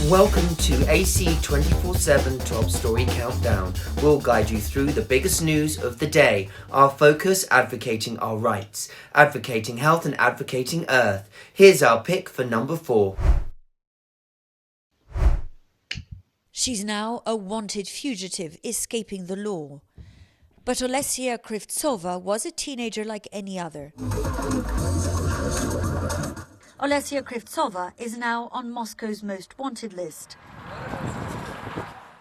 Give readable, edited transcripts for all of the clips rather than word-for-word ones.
Welcome to AC 24/7 Top Story Countdown. We'll guide you through the biggest news of the day. Our focus, advocating our rights, advocating health and advocating Earth. Here's our pick for number 4. She's now a wanted fugitive escaping the law. But Olesia Krivtsova was a teenager like any other. Olesia Krivtsova is now on Moscow's most wanted list,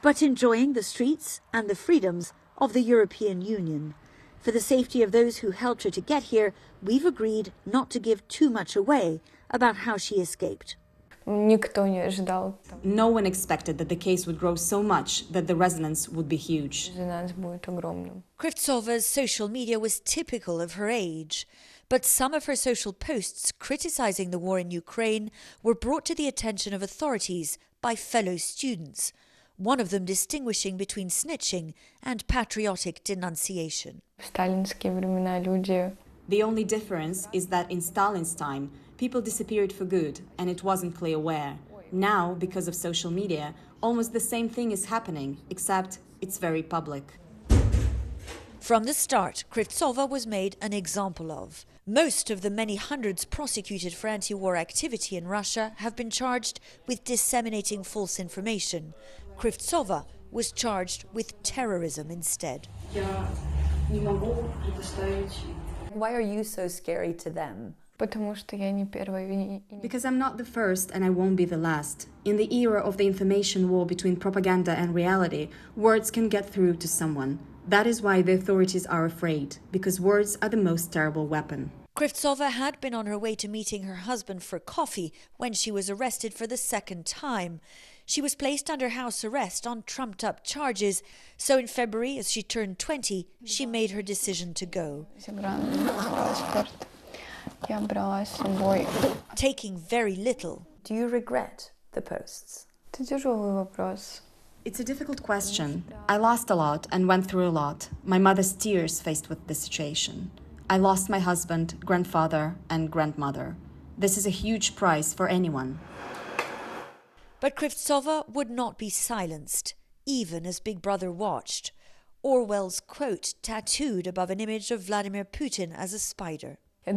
but enjoying the streets and the freedoms of the European Union. For the safety of those who helped her to get here, we've agreed not to give too much away about how she escaped. No one expected that the case would grow so much that the resonance would be huge. Krivtsova's social media was typical of her age, but some of her social posts criticizing the war in Ukraine were brought to the attention of authorities by fellow students, one of them distinguishing between snitching and patriotic denunciation. The only difference is that in Stalin's time, people disappeared for good, and it wasn't clear where. Now, because of social media, almost the same thing is happening, except it's very public. From the start, Krivtsova was made an example of. Most of the many hundreds prosecuted for anti-war activity in Russia have been charged with disseminating false information. Krivtsova was charged with terrorism instead. Why are you so scary to them? Because I'm not the first and I won't be the last. In the era of the information war between propaganda and reality, words can get through to someone. That is why the authorities are afraid, because words are the most terrible weapon. Krivtsova had been on her way to meeting her husband for coffee when she was arrested for the second time. She was placed under house arrest on trumped-up charges, so in February, as she turned 20, she made her decision to go. Taking very little. Do you regret the posts? It's a difficult question. I lost a lot and went through a lot. My mother's tears faced with the situation. I lost my husband, grandfather, and grandmother. This is a huge price for anyone. But Krivtsova would not be silenced, even as Big Brother watched. Orwell's quote tattooed above an image of Vladimir Putin as a spider. I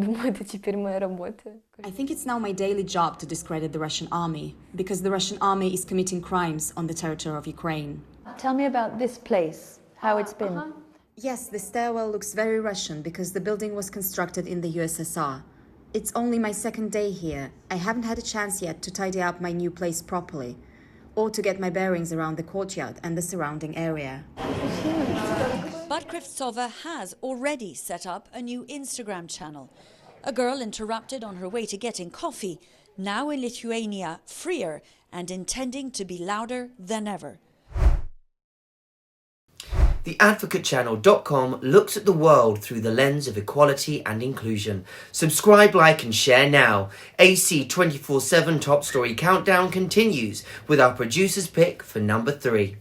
think it's now my daily job to discredit the Russian army, because the Russian army is committing crimes on the territory of Ukraine. Tell me about this place, how it's been. Yes, the stairwell looks very Russian because the building was constructed in the USSR. It's only my second day here. I haven't had a chance yet to tidy up my new place properly, or to get my bearings around the courtyard and the surrounding area. But Krivtsova has already set up a new Instagram channel. A girl interrupted on her way to getting coffee, now in Lithuania, freer and intending to be louder than ever. TheAdvocateChannel.com looks at the world through the lens of equality and inclusion. Subscribe, like and share now. AC 24/7 Top Story Countdown continues with our producer's pick for number 3.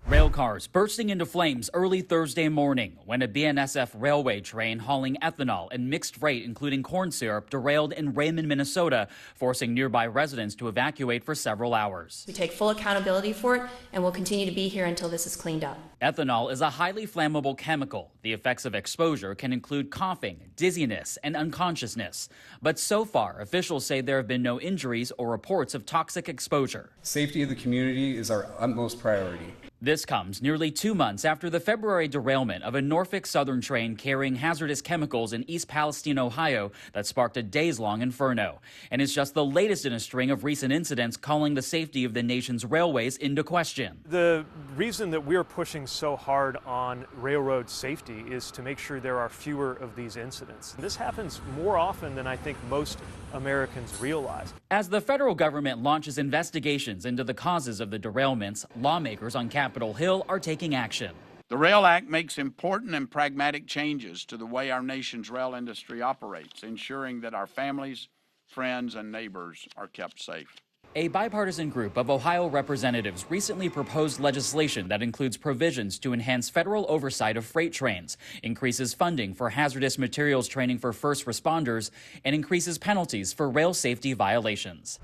Rail cars bursting into flames early Thursday morning when a BNSF railway train hauling ethanol and mixed freight, including corn syrup, derailed in Raymond, Minnesota, forcing nearby residents to evacuate for several hours. We take full accountability for it, and we'll continue to be here until this is cleaned up. Ethanol is a highly flammable chemical. The effects of exposure can include coughing, dizziness, and unconsciousness. But so far, officials say there have been no injuries or reports of toxic exposure. Safety of the community is our utmost priority. This comes nearly 2 months after the February derailment of a Norfolk Southern train carrying hazardous chemicals in East Palestine, Ohio, that sparked a days-long inferno. And it's just the latest in a string of recent incidents calling the safety of the nation's railways into question. The reason that we're pushing so hard on railroad safety is to make sure there are fewer of these incidents. This happens more often than I think most Americans realize. As the federal government launches investigations into the causes of the derailments, lawmakers on Capitol Hill are taking action. The RAIL Act makes important and pragmatic changes to the way our nation's rail industry operates, ensuring that our families, friends, and neighbors are kept safe. A bipartisan group of Ohio representatives recently proposed legislation that includes provisions to enhance federal oversight of freight trains, increases funding for hazardous materials training for first responders, and increases penalties for rail safety violations.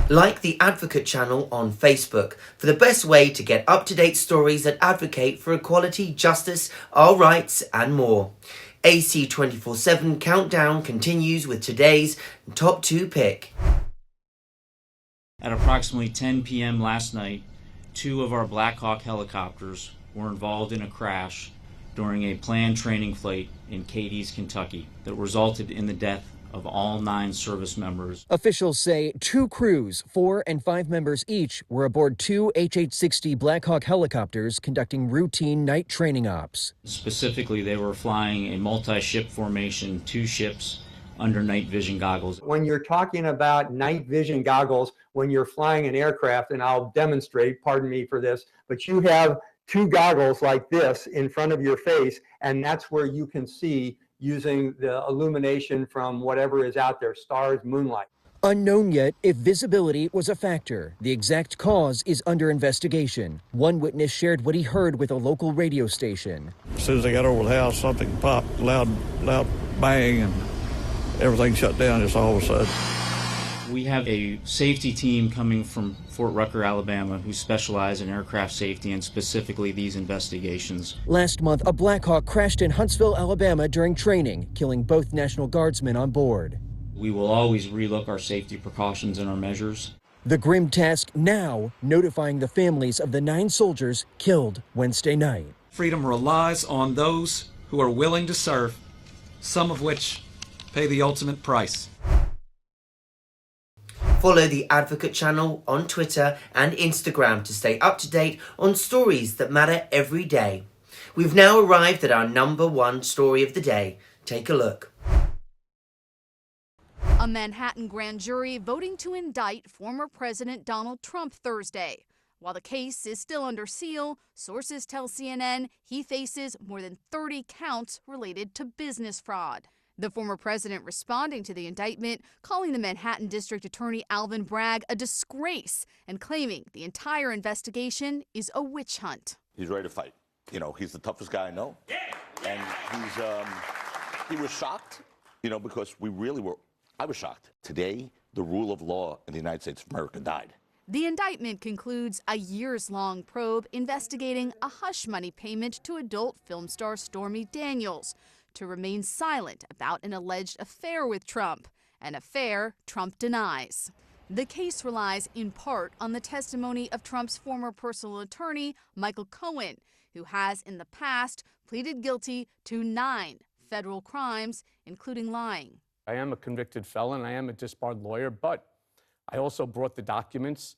Like the Advocate channel on Facebook for the best way to get up-to-date stories that advocate for equality, justice, our rights and more. AC 24/7 Countdown continues with today's top 2 pick. At approximately 10 p.m. last night, 2 of our Blackhawk helicopters were involved in a crash during a planned training flight in Cadiz, Kentucky, that resulted in the death of all 9 service members. Officials say 2 crews, 4 and 5 members each, were aboard 2 H-860 Blackhawk helicopters conducting routine night training ops. Specifically, they were flying a multi-ship formation, 2 ships, under night vision goggles. When you're talking about night vision goggles, when you're flying an aircraft, and I'll demonstrate, pardon me for this, but you have 2 goggles like this in front of your face, and that's where you can see using the illumination from whatever is out there, stars, moonlight. Unknown yet if visibility was a factor. The exact cause is under investigation. One witness shared what he heard with a local radio station. As soon as I got over the house, something popped, loud bang, and everything shut down just all of a sudden. We have a safety team coming from Fort Rucker, Alabama, who specialize in aircraft safety and specifically these investigations. Last month, a Blackhawk crashed in Huntsville, Alabama during training, killing both National Guardsmen on board. We will always relook our safety precautions and our measures. The grim task now notifying the families of the 9 soldiers killed Wednesday night. Freedom relies on those who are willing to serve, some of which pay the ultimate price. Follow the Advocate channel on Twitter and Instagram to stay up to date on stories that matter every day. We've now arrived at our number 1 story of the day. Take a look. A Manhattan grand jury voting to indict former President Donald Trump Thursday. While the case is still under seal, sources tell CNN he faces more than 30 counts related to business fraud. The former president responding to the indictment, calling the Manhattan District Attorney Alvin Bragg a disgrace and claiming the entire investigation is a witch hunt. He's ready to fight. You know, he's the toughest guy I know. Yeah. And he was shocked, you know, because I was shocked. Today, the rule of law in the United States of America died. The indictment concludes a years-long probe investigating a hush money payment to adult film star Stormy Daniels to remain silent about an alleged affair with Trump, an affair Trump denies. The case relies in part on the testimony of Trump's former personal attorney, Michael Cohen, who has in the past pleaded guilty to 9 federal crimes, including lying. I am a convicted felon. I am a disbarred lawyer, but I also brought the documents.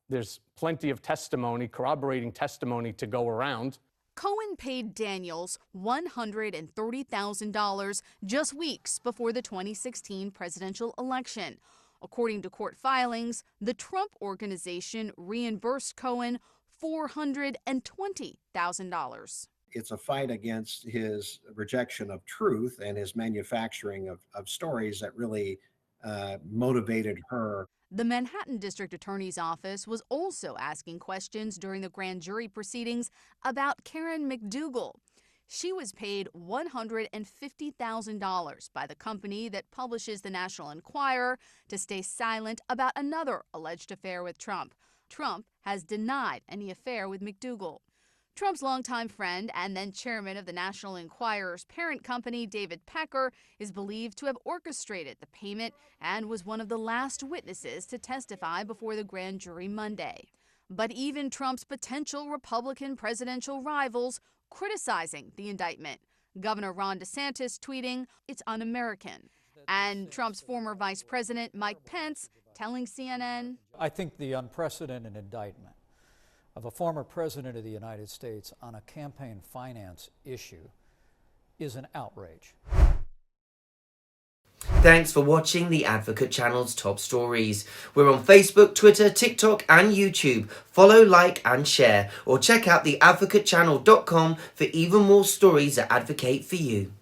There's plenty of testimony, corroborating testimony to go around. Cohen paid Daniels $130,000 just weeks before the 2016 presidential election. According to court filings, the Trump Organization reimbursed Cohen $420,000. It's a fight against his rejection of truth and his manufacturing of stories that really motivated her. The Manhattan District Attorney's Office was also asking questions during the grand jury proceedings about Karen McDougal. She was paid $150,000 by the company that publishes the National Enquirer to stay silent about another alleged affair with Trump. Trump has denied any affair with McDougal. Trump's longtime friend and then chairman of the National Enquirer's parent company, David Pecker, is believed to have orchestrated the payment and was one of the last witnesses to testify before the grand jury Monday. But even Trump's potential Republican presidential rivals criticizing the indictment. Governor Ron DeSantis tweeting, "It's un-American." And Trump's former Vice President Mike Pence telling CNN, "I think the unprecedented indictment of a former president of the United States on a campaign finance issue is an outrage." Thanks for watching the Advocate channel's top stories. We're on Facebook, Twitter, TikTok and YouTube. Follow, like and share, or check out theadvocatechannel.com for even more stories that advocate for you.